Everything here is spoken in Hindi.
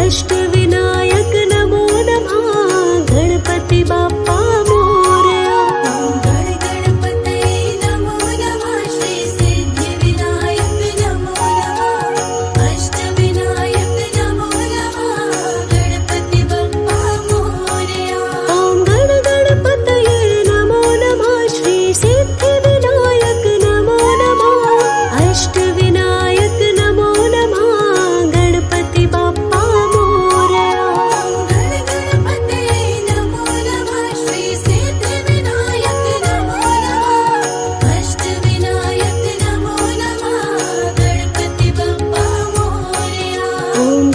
अष्टविनायक नमो नमः गणपति बाप्पा मोरया। ॐ गणगणपतये नमो नमः श्री सिद्धिविनायक नमो नमः अष्टविनायक नमो नमः गणपति बाप्पा मोरया। ॐ गणगणपतये नमो नमः श्री सिद्धिविनायक नमो नमः अष्टविनायक नमो नमः गणपति बाप्पा मोरया। गणगणपतये नमो नमः श्री सिद्धिविनायक नमो नमः अष्टविनायक नमो नमः गणपति बाप्पा मोरया। ॐ